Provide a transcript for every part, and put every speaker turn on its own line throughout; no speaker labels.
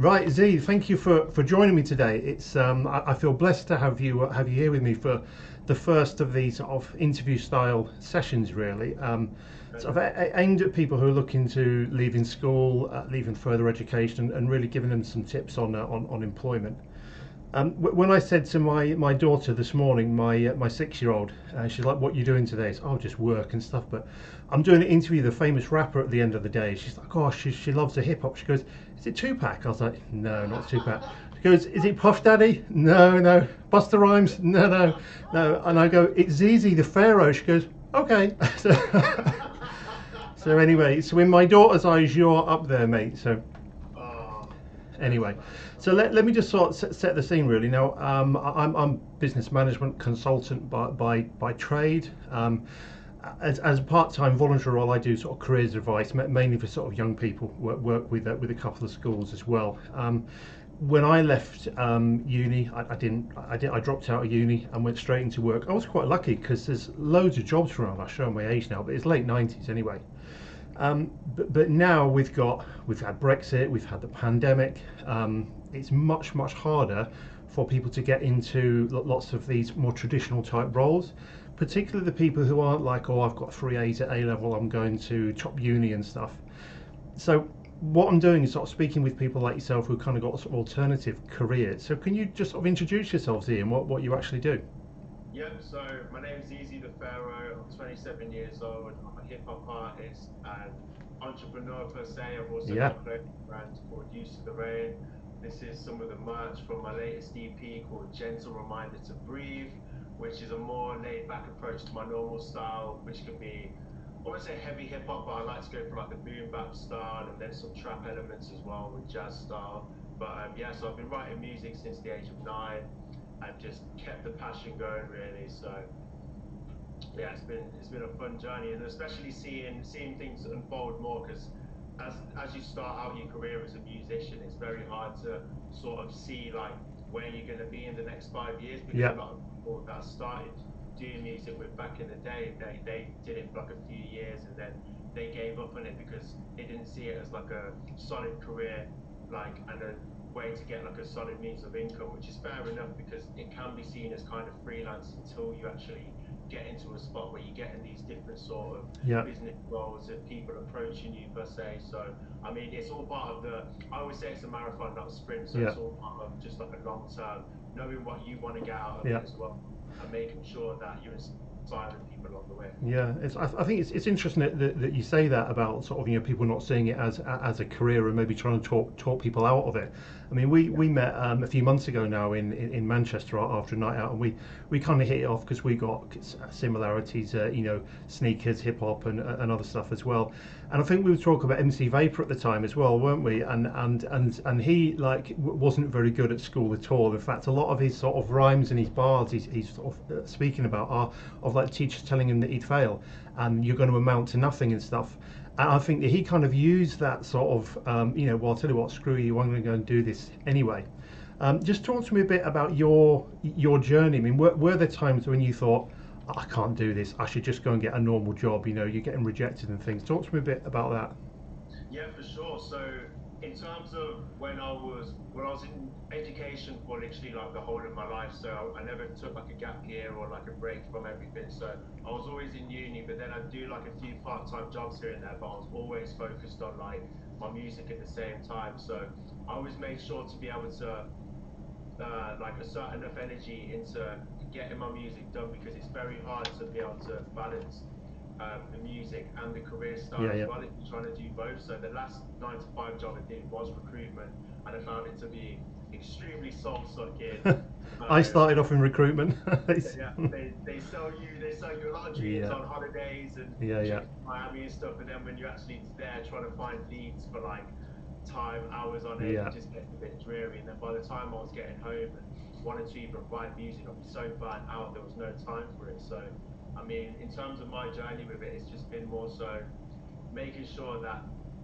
Right, Z, thank you for joining me today. I feel blessed to have you here with me for the first of these sort of interview style sessions, really. Sort of aimed at people who are looking to leaving school, leaving further education, and really giving them some tips on employment. When I said to my daughter this morning, my 6-year-old, she's like, "What are you doing today?" It's, "Oh, just work and stuff." But I'm doing an interview with a famous rapper at the end of the day. She's like, "Oh, she loves the hip hop." She goes, "Is it Tupac?" I was like, "No, not Tupac." She goes, "Is it Puff Daddy?" "No, no." "Busta Rhymes?" "No, no, no." And I go, "It's ZZ the Pharaoh." She goes, "Okay." So anyway, so in my daughter's eyes, you're up there, mate. So
Oh, that's
anyway,
fine.
so let me just sort of set the scene really. Now, I'm business management consultant by trade. As a part-time voluntary role, I do sort of careers advice, mainly for sort of young people. Work with a couple of schools as well. When I left uni, I dropped out of uni and went straight into work. I was quite lucky because there's loads of jobs around. I'm showing my age now, but it's late 90s anyway. But now we've had Brexit, we've had the pandemic. It's much harder for people to get into lots of these more traditional type roles, particularly the people who aren't like, oh, I've got 3 A's at A level, I'm going to top uni and stuff. So what I'm doing is sort of speaking with people like yourself who kind of got sort of alternative careers. So can you just sort of introduce yourselves, Ian, what you actually do?
Yep, so my name is Easy the Pharaoh. I'm 27 years old. I'm a hip hop artist and entrepreneur per se. I've also
Yeah.
got a clothing brand called Used to the Rain. This is some of the merch from my latest EP called Gentle Reminder to Breathe, which is a more laid back approach to my normal style, which can be, I wouldn't say heavy hip hop, but I like to go for like a boom bap style and then some trap elements as well with jazz style. But yeah, so I've been writing music since the age of 9 and just kept the passion going really. So yeah, it's been a fun journey, and especially seeing things unfold more because as you start out your career as a musician, it's very hard to sort of see like where you're going to be in the next 5 years because a
Yeah.
lot of people that started doing music with back in the day, they did it for like a few years and then they gave up on it because they didn't see it as like a solid career, like, and a way to get like a solid means of income, which is fair enough because it can be seen as kind of freelance until you actually get into a spot where you get in these different sort of
Yeah.
business roles and people approaching you per se. So I mean, it's all part of the. I always say it's a marathon, not a sprint. So
Yeah.
it's all part of just like a long term, knowing what you want to get out of
Yeah.
it as well, and making sure that you're inspiring people along the way.
Yeah, I think it's interesting that you say that about sort of people not seeing it as a career and maybe trying to talk people out of it. I mean, we met a few months ago now in Manchester after a night out, and we kind of hit it off because we got similarities, sneakers, hip hop, and other stuff as well. And I think we were talking about MC Vapor at the time as well, weren't we? And he like wasn't very good at school at all. In fact, a lot of his sort of rhymes and his bars he's sort of speaking about are of like teachers telling him that he'd fail and you're going to amount to nothing and stuff. And I think that he kind of used that sort of, well, I'll tell you what, screw you, I'm going to go and do this anyway. Just talk to me a bit about your journey. I mean, were there times when you thought, I can't do this, I should just go and get a normal job? You're getting rejected and things. Talk to me a bit about that.
Yeah, for sure. So in terms of when I was in education for literally like the whole of my life, so I never took like a gap year or like a break from everything. So I was always in uni, but then I'd do like a few part-time jobs here and there, but I was always focused on like my music at the same time. So I always made sure to be able to like assert enough energy into getting my music done because it's very hard to be able to balance the music and the career style
Yeah,
as
yeah.
well if you're trying to do both. So the last 9 to 5 job I did was recruitment, and I found it to be extremely soul sucking.
I
So
started off in recruitment.
yeah, they sell you a lot of dreams
Yeah,
on holidays and
yeah, yeah,
trips to Miami and stuff, and then when you're actually there trying to find leads for like time, hours on end,
yeah,
it just gets a bit dreary. And then by the time I was getting home and wanted to even write music, I'd be so burnt out there was no time for it. So I mean, in terms of my journey with it, it's just been more so making sure that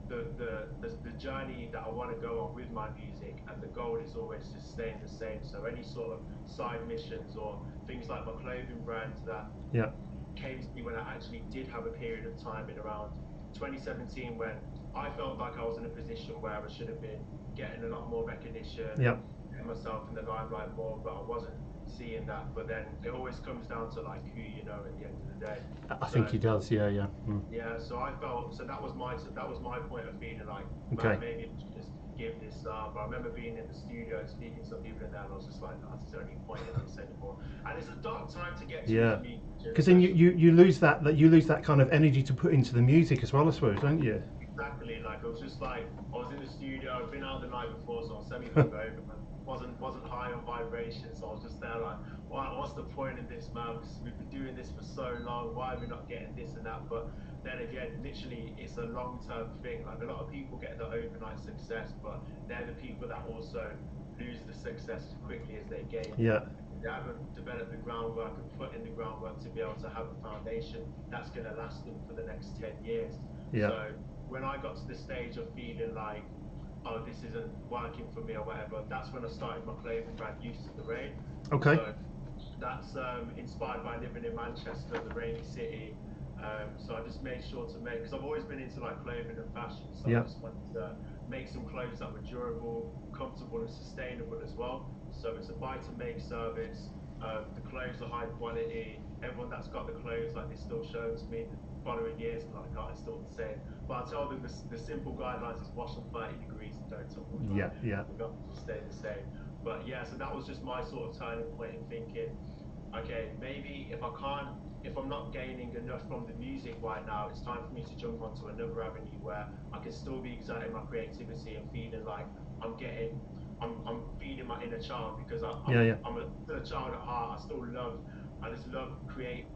the journey that I want to go on with my music and the goal is always just staying the same. So any sort of side missions or things like my clothing brand that
yeah,
came to me when I actually did have a period of time in around 2017 when I felt like I was in a position where I should have been getting a lot more recognition and
Yeah,
getting myself in the limelight more, but I wasn't seeing that. But then it always comes down to like who you know at the end of the day.
I
So
think he does. Yeah, yeah.
yeah, so I felt so that was my point of feeling like, man,
Okay.
maybe I should just give this up. I remember being in the studio and speaking to some people in there, and I was just like, no, there's no point in this anymore. And it's a dark time to get to as a
Yeah.
musician,
Because then
especially.
you lose that you lose that kind of energy to put into the music as well, I suppose, don't you?
Exactly. Like it was just like I was in the studio. I'd been out the night before, so I was semi-hungover. Wasn't high on vibration, so I was just there like, what's the point in this, man? Because we've been doing this for so long. Why are we not getting this and that? But then again, literally, it's a long-term thing. Like a lot of people get the overnight success, but they're the people that also lose the success as quickly as they gain it.
Yeah,
They haven't developed the groundwork and put in the groundwork to be able to have a foundation that's going to last them for the next 10 years.
yeah.
So when I got to the stage of feeling like, oh, this isn't working for me or whatever, that's when I started my clothing brand, Used to the Rain.
Okay.
So that's inspired by living in Manchester, the rainy city. So I just made sure to make, because I've always been into like clothing and fashion, so I
Yeah.
just wanted to make some clothes that were durable, comfortable, and sustainable as well. So it's a buy to make service. The clothes are high quality. Everyone that's got the clothes, like they still show to me the following years, and like, oh, it's still the same. But I tell them the simple guidelines is wash them 30 degrees and don't tumble dry.
Yeah, yeah.
The guns will stay the same. But yeah, so that was just my sort of turning point in thinking, okay, maybe if I'm not gaining enough from the music right now, it's time for me to jump onto another avenue where I can still be exerting my creativity and feeling like I'm feeding my inner child because
Yeah, yeah.
I'm still a child at heart. I just love creating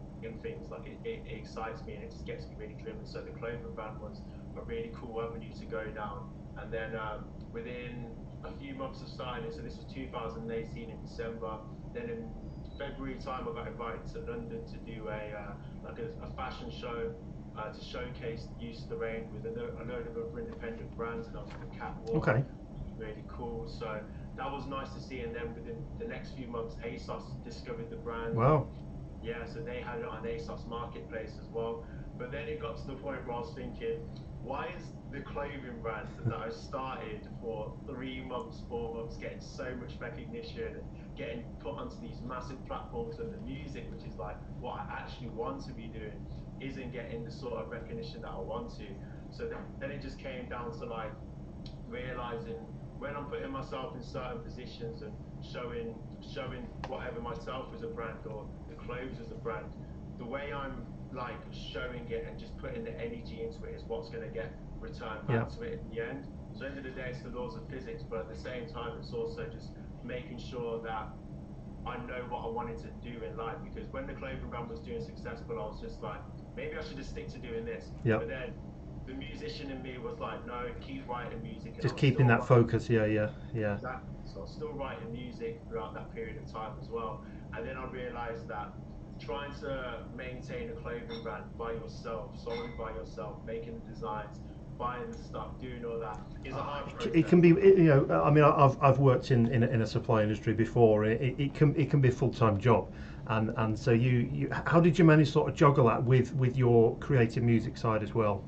things. Like it excites me and it just gets me really driven. So the clothing brand was a really cool avenue to go down. And then within a few months of starting it, so this was 2018 in December. Then in February time, I got invited to London to do a fashion show to showcase Use the Rain with a load of other independent brands, and I was on the catwalk.
Okay.
Really cool. So that was nice to see. And then within the next few months, ASOS discovered the brand, and
Wow.
yeah, so they had it on ASOS Marketplace as well. But then it got to the point where I was thinking, why is the clothing brand that I started for 3 months, 4 months, getting so much recognition and getting put onto these massive platforms, and the music, which is like what I actually want to be doing, isn't getting the sort of recognition that I want to. So then it just came down to like realizing when I'm putting myself in certain positions and showing whatever myself as a brand or the clothes as a brand, the way I'm like showing it and just putting the energy into it is what's going to get returned
Yeah.
back to it in the end. So at the end of the day, it's the laws of physics, but at the same time, it's also just making sure that I know what I wanted to do in life. Because when the clothing brand was doing successful, I was just like, maybe I should just stick to doing this.
Yeah.
But then the musician in me was like, no, keep writing music, and I
Just
was
keeping
still
that
writing.
focus. Yeah, yeah, yeah.
Exactly. So I was still writing music throughout that period of time as well. And then I realized that trying to maintain a clothing brand by yourself, solely by yourself, making the designs, buying the stuff, doing all that is a hard
It
process.
can be, I mean, I've worked in a supply industry before. It can be a full-time job, and so how did you manage to sort of juggle that with your creative music side as well?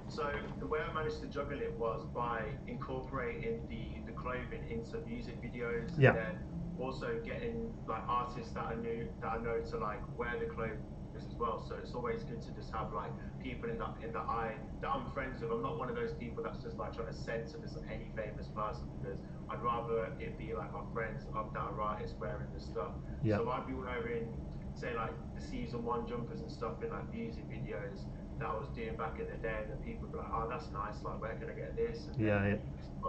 So the way I managed to juggle it was by incorporating the clothing into music videos, and
Yeah.
then also getting like artists that I know to like wear the clothes as well. So it's always good to just have like people in the eye that I'm friends with. I'm not one of those people that's just like trying to censor this any famous person, because I'd rather it be like my friends of that are artists wearing the stuff.
Yeah.
So I'd be wearing say like the season one jumpers and stuff in like music videos that I was doing back in the day, and then people be like, "Oh, that's nice. Like, where can I get this?" And then
Yeah, yeah.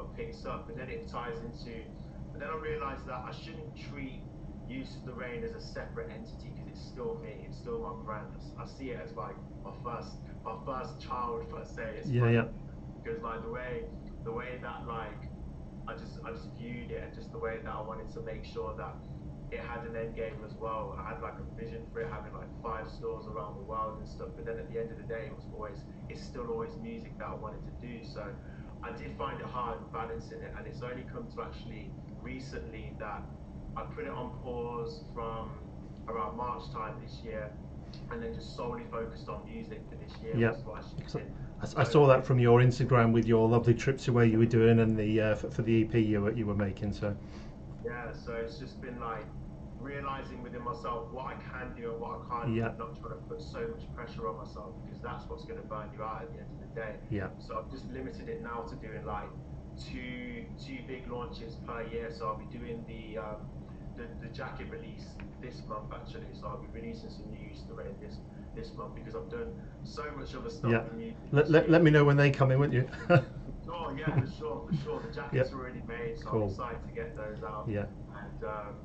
it picks up, and then it ties into. But then I realised that I shouldn't treat Use of the Rain as a separate entity, because it's still me. It's still my brand. I see it as like my first child per se. It's
Yeah,
funny
yeah.
because like the way that like I just viewed it, and just the way that I wanted to make sure that it had an end game as well. I had like a vision for it having like 5 stores around the world and stuff. But then at the end of the day, it's still always music that I wanted to do. So I did find it hard balancing it, and it's only come to actually recently that I put it on pause from around March time this year. and then just solely focused on music for this year
Yeah.
was what I
So
did.
I
So
saw that from your Instagram with your lovely trips away you were doing and the for the EP you were making. So
yeah, so it's just been like realizing within myself what I can do and what I can't do,
yeah,
and not trying to put so much pressure on myself because that's what's going to burn you out at the end of the day.
yeah,
So I've just limited it now to doing like two big launches per year. So I'll be doing the jacket release this month actually. So I'll be releasing some new Easter rain this month because I've done so much other stuff
yeah.
with music
Let,
this
let,
year.
let me know when they come in, won't you?
Oh yeah, for sure, for sure. The
Yeah.
jackets are already made, so I'm
Cool.
excited to get those out.
Yeah.
And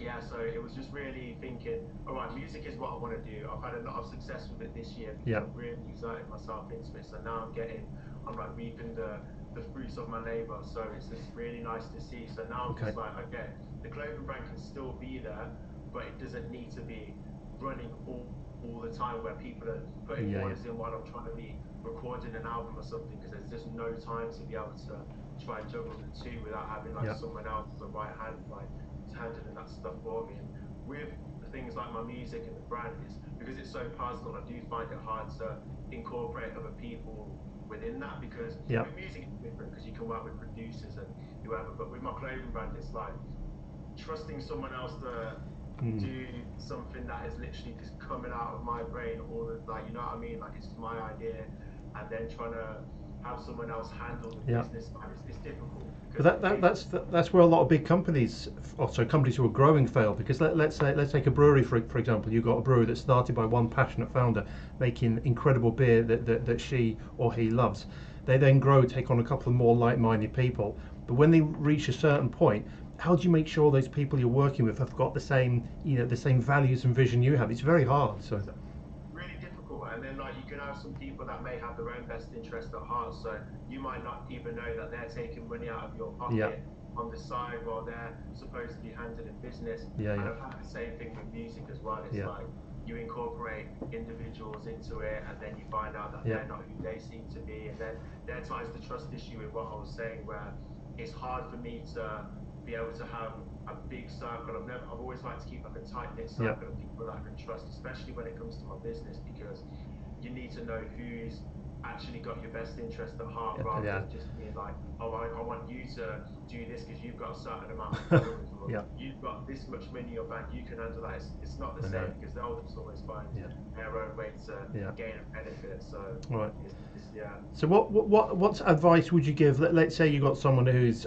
yeah, so it was just really thinking, all right, music is what I want to do. I've had a lot of success with it this year because
Yeah.
I've really exerted myself into it. So now I'm like reaping the fruits of my labor. So it's just really nice to see. So now I'm
Okay.
just like, okay, the clothing brand can still be there, but it doesn't need to be running all the time where people are putting
Yeah. Yeah.
orders in while I'm trying to be recording an album or something because there's just no time to be able to try and juggle the two without having like
Yeah.
someone else as a right hand like handling that stuff for me. And with things like my music and the brand is because it's so personal, I do find it hard to incorporate other people within that because
Yeah.
with music it's different because you can work with producers and whoever, but with my clothing brand it's like trusting someone else to
Mm.
do something that is literally just coming out of my brain all the like, you know what I mean? Like it's my idea, and then trying to have someone else handle the
Yeah.
business side. It's difficult
But
because it takes.
that's where a lot of big companies, also companies who are growing, fail because let's take a brewery for example. You've got a brewery that started by one passionate founder making incredible beer that she or he loves. They then grow, take on a couple of more like-minded people. But when they reach a certain point, how do you make sure those people you're working with have got the same, the same values and vision you have? It's very hard. So
Really difficult. And then like you can have some people that may have their own best interest at heart. So you might not even know that they're taking money out of your
yeah,
pocket on the side while they're supposedly handling business.
yeah,
And
yeah,
I've had the same thing with music as well. It's
yeah,
like you incorporate individuals into it and then you find out that
yeah,
they're not who they seem to be. And then there ties the trust issue with what I was saying where it's hard for me to be able to have a big circle. I've always liked to keep like a tight knit
yeah,
circle of people that I can trust, especially when it comes to my business, because you need to know who's actually got your best interest at heart
yeah,
rather
yeah,
than just being like, oh, I want you to do this because you've got a certain amount of followers or
yeah.
you've got this much money in your bank, you can handle that. It's not the
I
same
know.
because they'll just always find
Yeah,
their own way to
yeah.
gain a benefit. So
All right.
it's yeah.
So what advice would you give? Let's say you got someone who's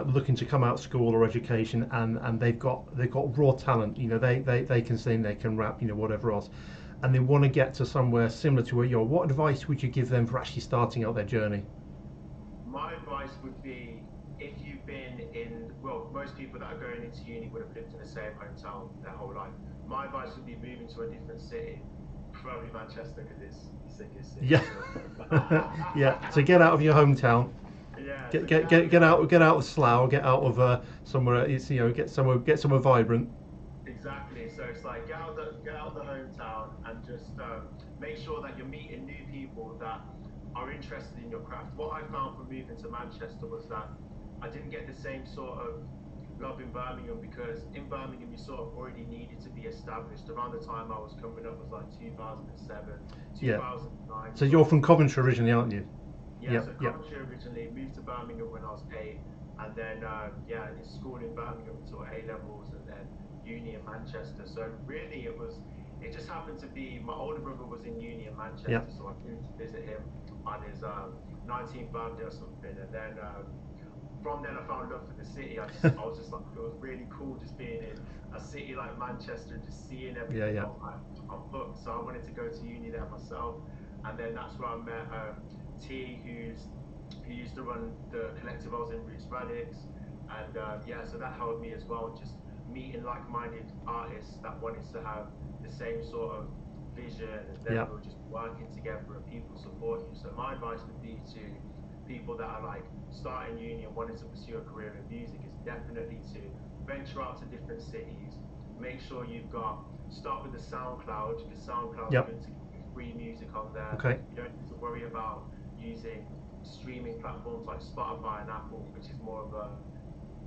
looking to come out of school or education and they've got raw talent. They can sing, they can rap, whatever else, and they want to get to somewhere similar to where you're. What advice would you give them for actually starting out their journey?
My advice would be if you've been in, well, most people that are going into uni would have lived in the same hometown their whole life. My advice would be moving to a different city, probably Manchester because it's the sickest city.
Yeah,
So.
yeah. So get out of your hometown.
Yeah, so
Get
get
get
out
get
of your
get out
home.
get out of Slough. Get out of somewhere. Get somewhere vibrant.
Exactly. So it's like get out of the hometown and just make sure that you're meeting new people that are interested in your craft. What I found from moving to Manchester was that I didn't get the same sort of love in Birmingham because in Birmingham you sort of already needed to be established. Around the time I was coming up was like 2007,
Yeah.
2009
So you're
sort of
from
thing.
Coventry originally, aren't you?
Yeah,
Yep.
so
Yep.
Coventry originally moved to Birmingham when I was 8, and then yeah, in school in Birmingham until A levels, and then uni in Manchester. So really, it just happened to be my older brother was in uni in Manchester,
Yep.
so I came to visit him on his 19th birthday or something, and then from then I found love for the city. I was just like it was really cool just being in a city like Manchester and just seeing
Yeah.
everything.
Yeah.
I'm hooked. So I wanted to go to uni there myself, and then that's where I met T, who used to run the collective I was in, Roots Radix, and yeah, so that helped me as well. Just meeting like-minded artists that wanted to have the same sort of vision, and then
Yep.
we were just working together and people support you. So my advice would be to people that are like starting uni and wanting to pursue a career in music is definitely to venture out to different cities. Make sure you've got start with the SoundCloud because SoundCloud's
Yep.
good to get free music on there.
Okay.
You don't need to worry about using streaming platforms like Spotify and Apple, which is more of a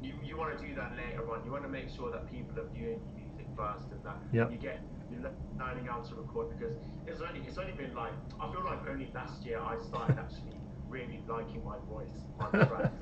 you want to do that later on. You want to make sure that people are viewing your music first and that
Yep.
you get you're learning how to record because it's only been like I feel like only last year I started actually really liking my voice, my breath.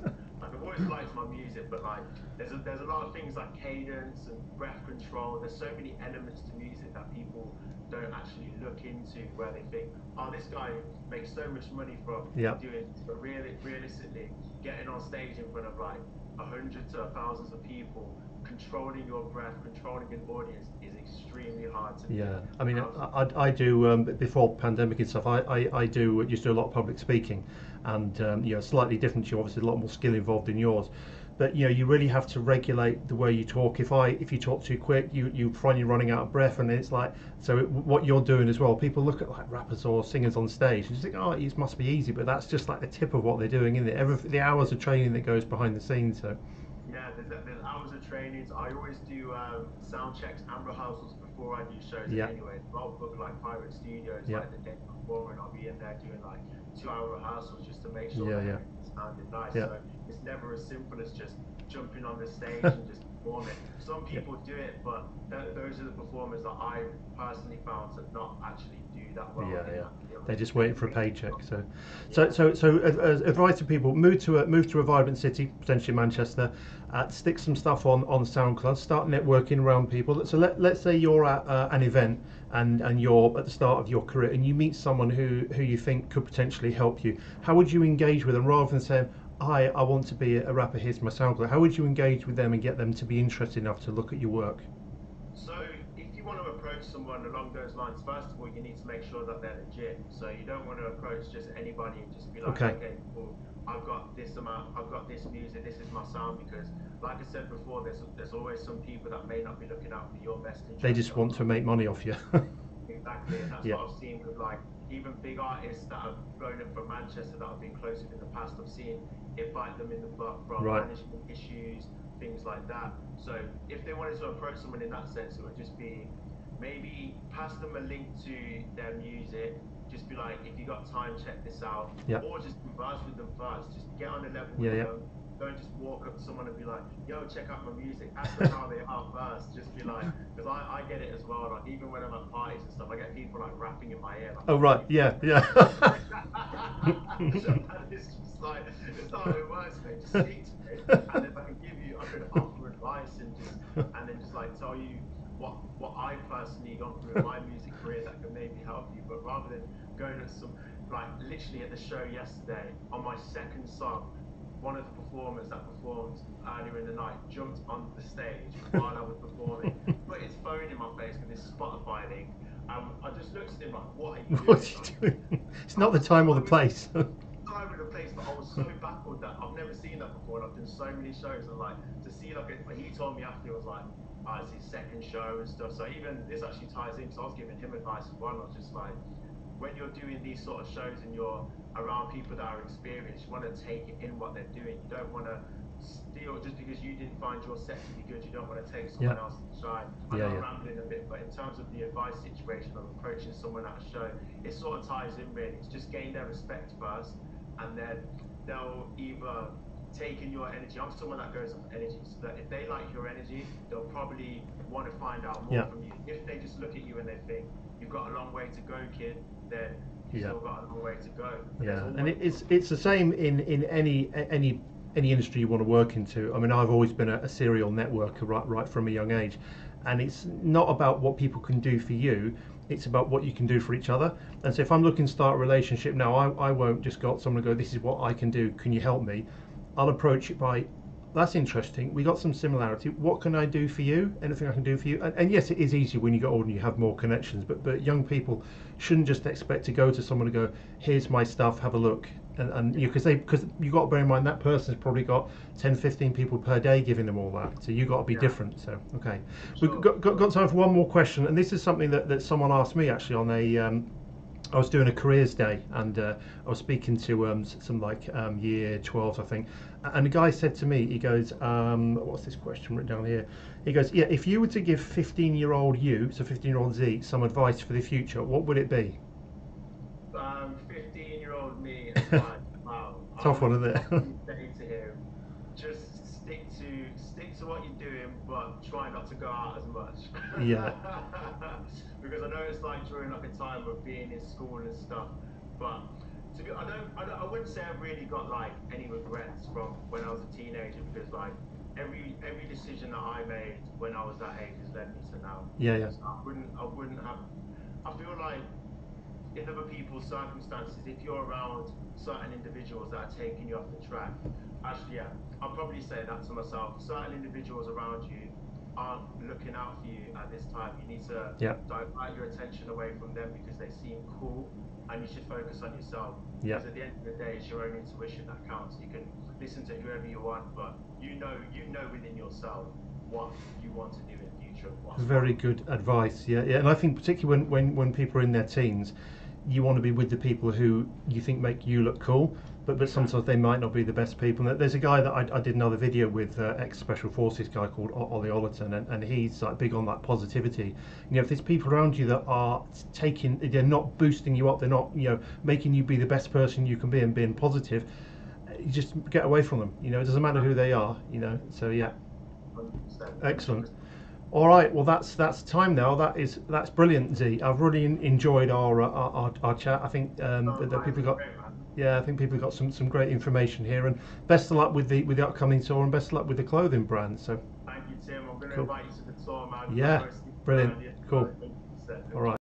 Like I've always liked my music, but like there's a lot of things like cadence and breath control. There's so many elements to music that people don't actually look into where they think, oh, this guy makes so much money from
Yeah.
doing this. But realistically, getting on stage in front of like hundreds to thousands of people, controlling your breath, controlling an audience is extremely hard to do.
Yeah, I mean,
Um,
I do before pandemic and stuff. I do used to do a lot of public speaking, and slightly different. You obviously a lot more skill involved in yours, but you really have to regulate the way you talk. If you talk too quick, you find you're running out of breath, and then it's like what you're doing as well. People look at like rappers or singers on stage and just think, oh, it must be easy, but that's just like the tip of what they're doing, isn't it? The hours of training that goes behind the scenes. So
Yeah, there's hours of trainings. I always do sound checks and rehearsals before I do shows
yeah,
anyway. I'll book like private studios
yeah,
like the day before and I'll be in there doing like 2 hour rehearsals just to make sure
yeah,
that
yeah,
everything's sounding nice.
yeah,
So it's never as simple as just jumping on the stage and just performing. Some
yeah.
people do it, but those are the performers that I personally found to not actually do that well
Yeah,
in
yeah.
that field.
They're just waiting for a paycheck. So, so,
Yeah.
so, so, advice to people: move to a vibrant city, potentially Manchester. Stick some stuff on SoundCloud. Start networking around people. So let's say you're at an event and you're at the start of your career and you meet someone who you think could potentially help you. How would you engage with them rather than saying, "Hi, I want to be a rapper. Here's my SoundCloud." How would you engage with them and get them to be interested enough to look at your work?
So if you want to approach someone along those lines, first of all, you need to make sure that they're legit. So you don't want to approach just anybody and just be like,
Okay.
okay, cool, I've got this amount, I've got this music, this is my sound. Because, like I said before, there's always some people that may not be looking out for your best
They
interest.
just want to make money off you.
Exactly, and that's
Yeah.
what I've seen with like even big artists that have grown up from Manchester that I've been close with in the past. I've seen it bite them in the butt from
Right.
management issues, things like that. So if they wanted to approach someone in that sense, it would just be maybe pass them a link to their music. Just be like, if you got time, check this out,
Yeah.
or just converse with them first. Just get on a level
Yeah.
with
Yeah.
them. Don't just walk up to someone and be like, yo, check out my music. Ask them how they are first. Just be like, because I get it as well. Like, even when I'm at parties and stuff, I get people like rapping in my ear. Like,
Oh right. Yeah. Yeah.
and it's just like, it's not how it works, mate. Just speak to me. And if I could offer advice and then just like tell you what I personally gone through in my music career that could maybe help you. But rather than going at some, like literally at the show yesterday, on my second song, one of the performers that performed earlier in the night jumped onto the stage while I was performing, put his phone in my face with his Spotify link. I just looked at him like, what are you doing?
What are you doing? It's not the time or the place.
Time in the place, but I was so baffled that I've never seen that before, and I've done so many shows, and like to see like he told me after, it was like, oh, it's his second show and stuff. So even this actually ties in, because I was giving him advice as well. I was just like, when you're doing these sort of shows and you're around people that are experienced, you want to take it in what they're doing. You don't want to steal just because you didn't find your set to be good. You don't want to take someone
Yeah.
else's shine. I
Yeah.
know I'm
Yeah.
rambling a bit, but in terms of the advice situation of approaching someone at a show, it sort of ties in really. It's just gain their respect first, and then they'll either take in your energy. I'm someone that goes off energy, so that if they like your energy, they'll probably want to find out more
Yeah.
from you. If they just look at you and they think you've got a long way to go, kid, then you've
Yeah.
still got a long way to go. But there's
Yeah, and
always
it's the same in any industry you want to work into. I mean, I've always been a serial networker right from a young age, and it's not about what people can do for you. It's about what you can do for each other. And so if I'm looking to start a relationship now, I won't just go up to someone and go, this is what I can do, can you help me? I'll approach it by, that's interesting, we got some similarity, what can I do for you, anything I can do for you? And yes, it is easier when you get older and you have more connections, but young people shouldn't just expect to go to someone and go, here's my stuff, have a look. And you, because you got to bear in mind that person's probably got 10-15 people per day giving them all that, so you got to be
yeah,
different. So okay, we've
sure,
got time for one more question, and this is something that someone asked me actually on a I was doing a careers day, and I was speaking to some like year 12s, I think, and the guy said to me, he goes, what's this question written down here? He goes, yeah, if you were to give 15-year-old you, so 15-year-old Z, some advice for the future, what would it be?
15-year-old me advice. Wow. I
Tough
would
one, isn't it?
probably say to him, just stick stick to what you're doing, but try not to go out as much.
Yeah.
Because I know it's like during like a time of being in school and stuff, but I wouldn't say I've really got like any regrets from when I was a teenager, because like every decision that I made when I was that age has led me to now.
Yeah, yeah.
So I wouldn't have. I feel like in other people's circumstances, if you're around certain individuals that are taking you off the track, actually, yeah, I'll probably say that to myself. Certain individuals around you aren't looking out for you at this time. You need to
Yeah.
divert your attention away from them because they seem cool, and you should focus on yourself.
Yeah.
Because at the end of the day, it's your own intuition that counts. You can listen to whoever you want, but you know within yourself what you want to do in the future.
Very good advice. Yeah, yeah. And I think particularly when people are in their teens, you want to be with the people who you think make you look cool, but sometimes they might not be the best people. And there's a guy that I did another video with, ex Special Forces guy called Ollie Ollerton, and he's like big on that positivity. You know, if there's people around you that are they're not boosting you up, they're not, you know, making you be the best person you can be and being positive, you just get away from them. You know, it doesn't matter who they are. You know, so yeah.
100%.
Excellent. All right, well that's time now. That's brilliant, Z. I've really enjoyed our chat. I think that people got, yeah, I think people got some great information here. And best of luck with the upcoming tour, and best of luck with the clothing brand. So
Thank you, Tim. I'm going to
cool.
invite you to the tour, man.
Yeah, brilliant, cool. All right.